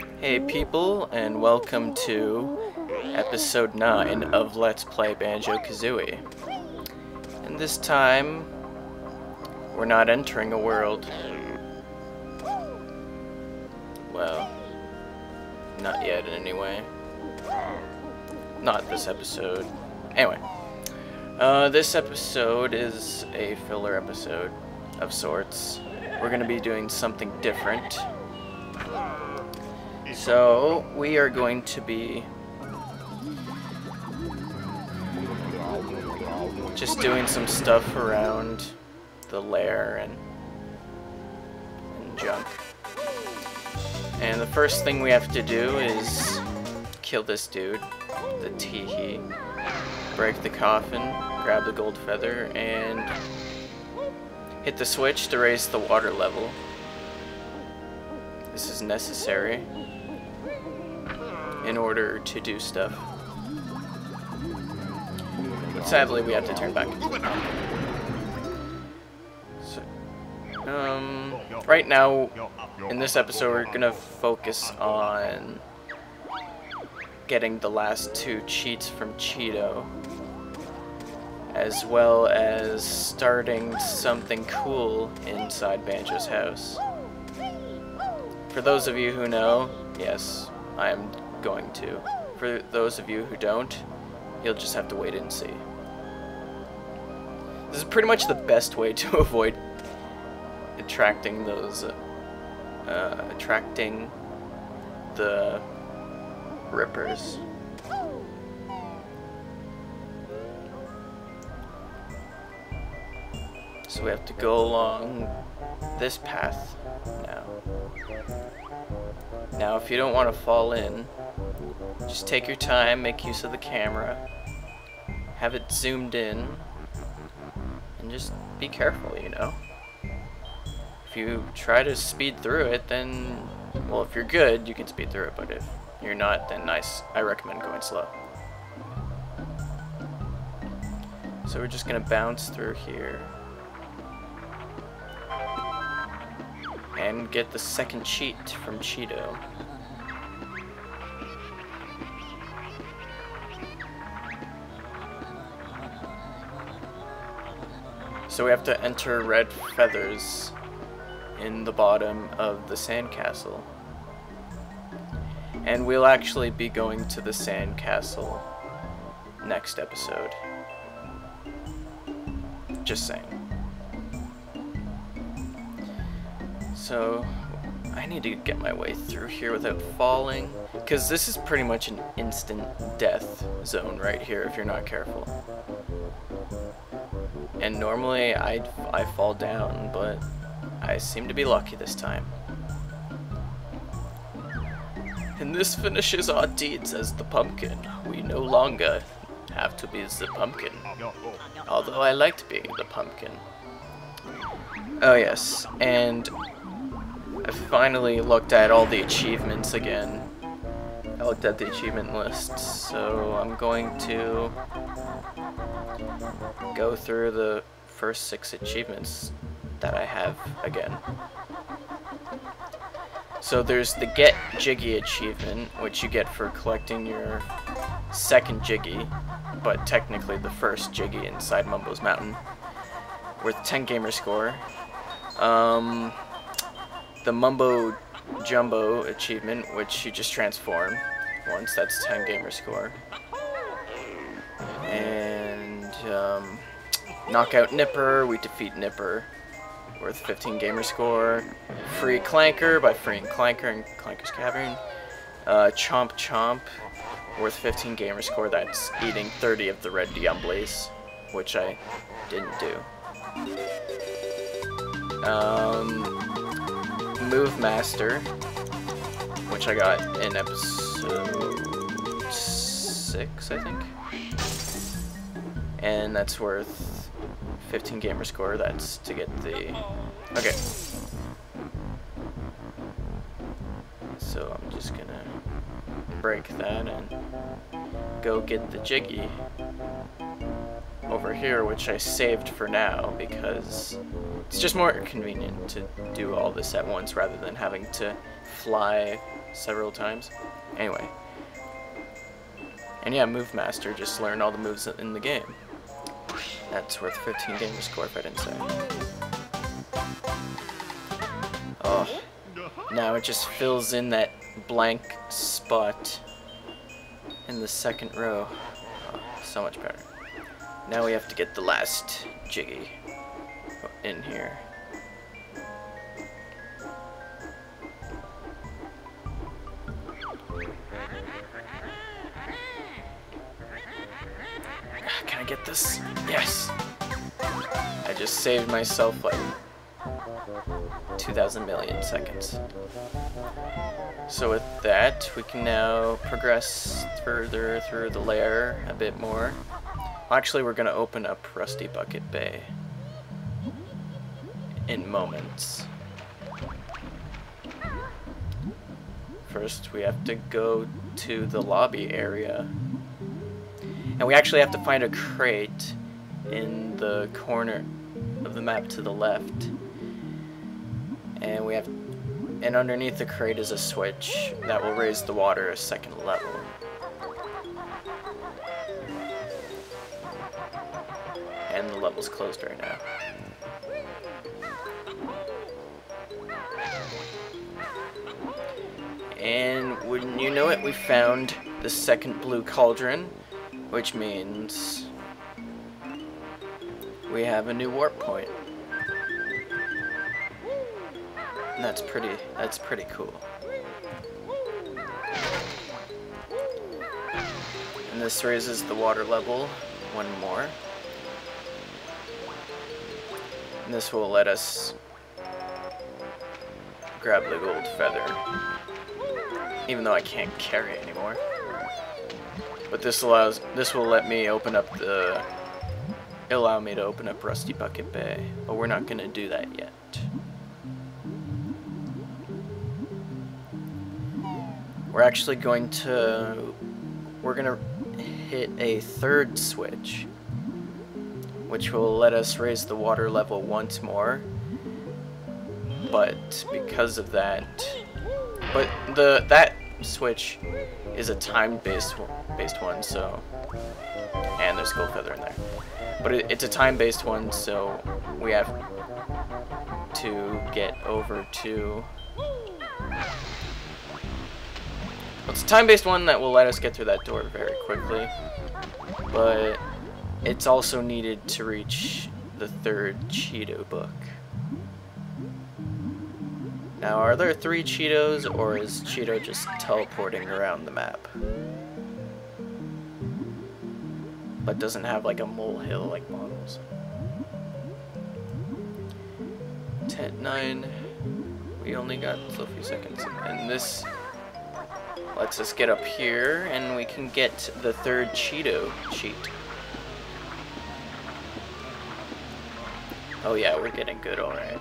Hey people, and welcome to episode 9 of Let's Play Banjo-Kazooie. And this time, we're not entering a world. Well, not yet anyway. Not this episode. Anyway, this episode is a filler episode of sorts. We're going to be doing something different. So, we are going to be just doing some stuff around the lair and junk. And the first thing we have to do is kill this dude, the teehee, break the coffin, grab the gold feather, and hit the switch to raise the water level. This is necessary in order to do stuff. But sadly, we have to turn back into the pumpkin. So, right now, in this episode, we're gonna focus on getting the last 2 cheats from Cheato, as well as starting something cool inside Banjo's house. For those of you who know, yes, I am going to. For those of you who don't, you'll just have to wait and see. This is pretty much the best way to avoid attracting those, attracting the rippers. So we have to go along this path now. Now, if you don't want to fall in, just take your time, make use of the camera, have it zoomed in, and just be careful, you know? If you try to speed through it, then, well, if you're good, you can speed through it, but if you're not, then I recommend going slow. So we're just gonna bounce through here and get the second cheat from Cheato. So we have to enter red feathers in the bottom of the sandcastle. And we'll actually be going to the sandcastle next episode. Just saying. So, I need to get my way through here without falling, because this is pretty much an instant death zone right here if you're not careful. And normally I fall down, but I seem to be lucky this time. And this finishes our deeds as the pumpkin. We no longer have to be the pumpkin, although I liked being the pumpkin. Oh yes, and I finally looked at all the achievements again. I looked at the achievement list, so I'm going to go through the first 6 achievements that I have again. So there's the Get Jiggy achievement, which you get for collecting your second jiggy, but technically the first jiggy inside Mumbo's Mountain, worth 10 gamer score. The Mumbo Jumbo achievement, which you just transform once, that's 10 gamer score. And Knockout Nipper, we defeat Nipper, worth 15 gamer score. Free Clanker by freeing Clanker in Clanker's Cavern. Chomp Chomp, worth 15 gamer score, that's eating 30 of the red Diumbles, which I didn't do. Move Master, which I got in episode 6, I think. And that's worth 15 gamer score, that's to get the... Okay. So I'm just gonna break that and go get the jiggy over here, which I saved for now because It's just more convenient to do all this at once rather than having to fly several times. Anyway. And yeah, Move Master, just learn all the moves in the game. That's worth 15 gamer score if I didn't say. Oh. Now it just fills in that blank spot in the second row. Oh, so much better. Now we have to get the last jiggy in here. Can I get this? Yes! I just saved myself like 2,000 million seconds. So with that, we can now progress further through the lair a bit more. Actually, we're going to open up Rusty Bucket Bay in moments. First, we have to go to the lobby area. And we actually have to find a crate in the corner of the map to the left. And underneath the crate is a switch that will raise the water a second level. And the level's closed right now. And wouldn't you know it, we found the second blue cauldron, which means we have a new warp point. And that's pretty cool. And this raises the water level one more. And this will let us grab the gold feather. Even though I can't carry it anymore. But this will let me open up allow me to open up Rusty Bucket Bay. But we're not gonna do that yet. We're actually going to hit a third switch, which will let us raise the water level once more. But because of that, that switch is a time-based one, so, and there's gold feather in there. But it's a time-based one, so we have to get over to. It's a time-based one that will let us get through that door very quickly, but it's also needed to reach the third Cheato book. Now, are there 3 Cheetos, or is Cheato just teleporting around the map? But doesn't have like a molehill like models. 10-9, we only got a few seconds, and this lets us get up here, and we can get the third Cheato cheat. Oh yeah, we're getting good, alright.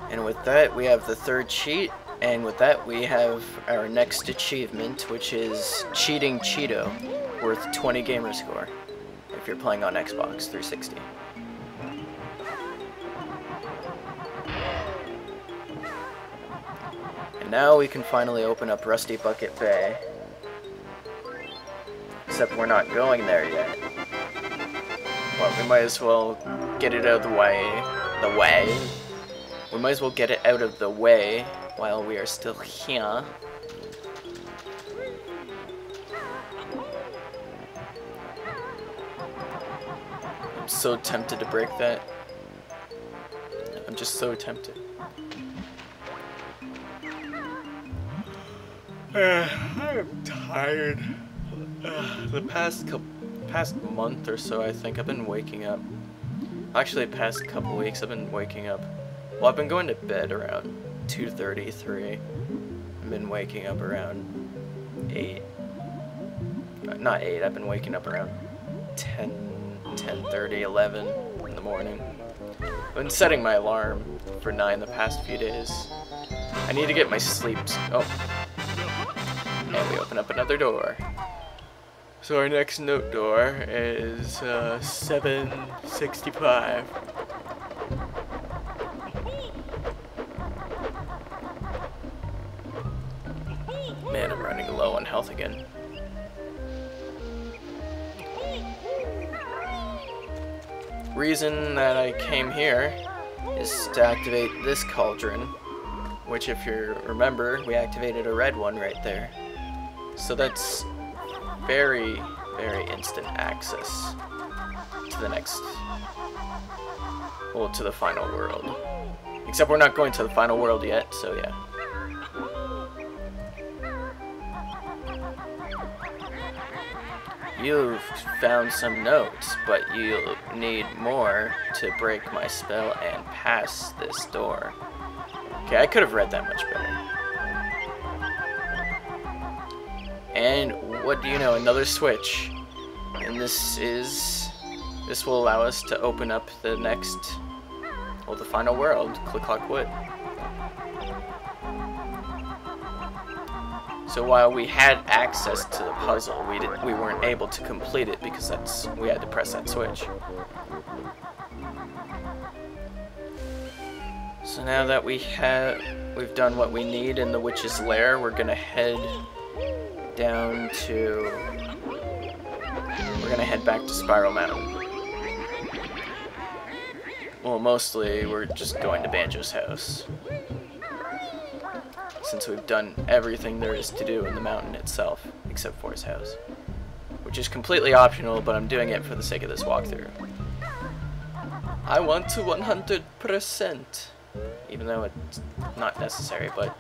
And with that, we have the third cheat, and with that, we have our next achievement, which is Cheating Cheato, worth 20 gamer score, if you're playing on Xbox 360. And now we can finally open up Rusty Bucket Bay. Except we're not going there yet. But we might as well get it out of the way. We might as well get it out of the way while we are still here. I'm so tempted to break that. I'm just so tempted. I'm tired. The past month or so, I think, I've been waking up. Actually, the past couple weeks, I've been waking up. Well, I've been going to bed around 2:30, 3. I've been waking up around 8. Not 8, I've been waking up around 10:30, 11 in the morning. I've been setting my alarm for 9 the past few days. I need to get my sleep. Oh. we open up another door. So our next note door is 765. Man, I'm running low on health again. Reason that I came here is to activate this cauldron, which, if you remember, we activated a red one right there. So that's very, very instant access to the next, well, to the final world. Except we're not going to the final world yet, so yeah. You've found some notes, but you'll need more to break my spell and pass this door. Okay, I could have read that much better. And what do you know? Another switch. And this will allow us to open up the next, well, the final world, Click Clock Wood. So while we had access to the puzzle, we weren't able to complete it because we had to press that switch. So now that we've done what we need in the witch's lair, we're gonna head down to, we're gonna head back to Spiral Mountain. Well, mostly we're just going to Banjo's house, since we've done everything there is to do in the mountain itself, except for his house. Which is completely optional, but I'm doing it for the sake of this walkthrough. I want to 100%, even though it's not necessary, but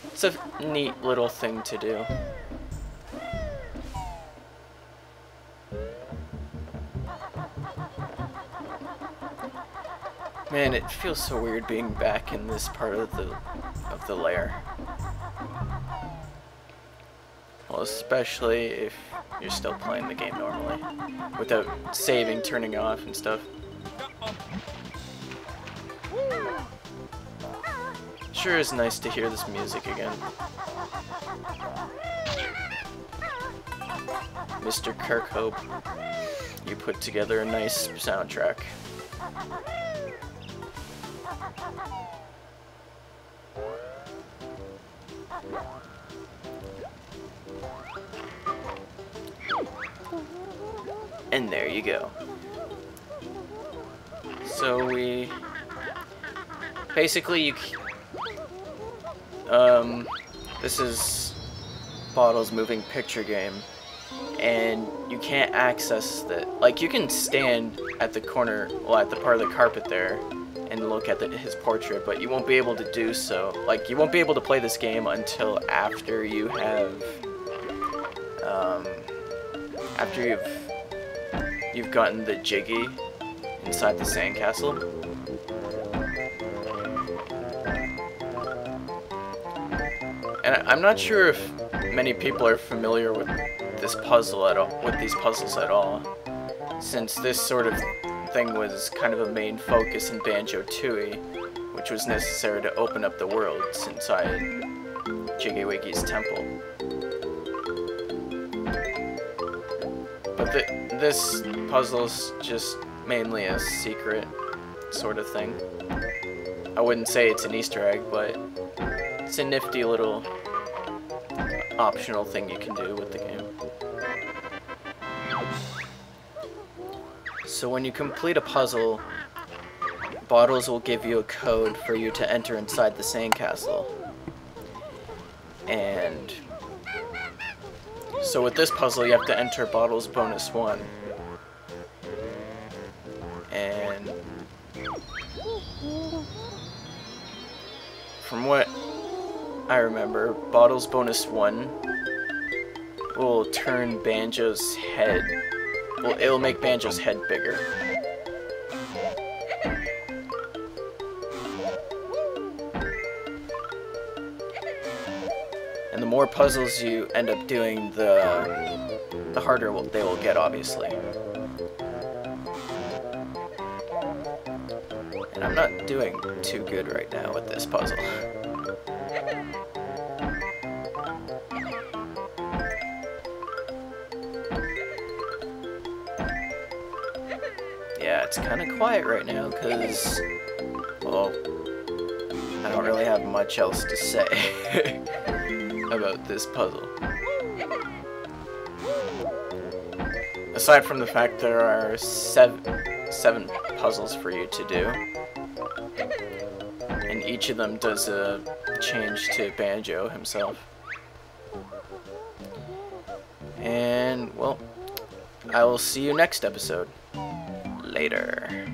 it's a neat little thing to do. Man, it feels so weird being back in this part of the lair. Well, especially if you're still playing the game normally, without saving, turning off, and stuff. Sure is nice to hear this music again. Mr. Kirkhope, you put together a nice soundtrack. And there you go. So we basically this is Bottle's moving picture game, and you can't access that. Like, you can stand at the corner, well, at the part of the carpet there, and look at his portrait, but you won't be able to do so. Like, you won't be able to play this game until after you have, after you've gotten the jiggy inside the sandcastle. And I'm not sure if many people are familiar with this puzzle at all, with these puzzles at all, since this sort of thing was kind of a main focus in Banjo-Tooie, which was necessary to open up the worlds inside Jiggy Wiggy's temple. But this puzzle's just mainly a secret sort of thing. I wouldn't say it's an Easter egg, but it's a nifty little optional thing you can do with the game. So when you complete a puzzle, Bottles will give you a code for you to enter inside the sandcastle. And so with this puzzle, you have to enter Bottles bonus 1. And from what I remember, Bottles bonus 1 will turn Banjo's head. Well, it'll make Banjo's head bigger. And the more puzzles you end up doing, the harder they will get, obviously. And I'm not doing too good right now with this puzzle. it's kind of quiet right now because, well, I don't really have much else to say about this puzzle. Aside from the fact there are seven puzzles for you to do, and each of them does a change to Banjo himself. And, well, I will see you next episode. Later.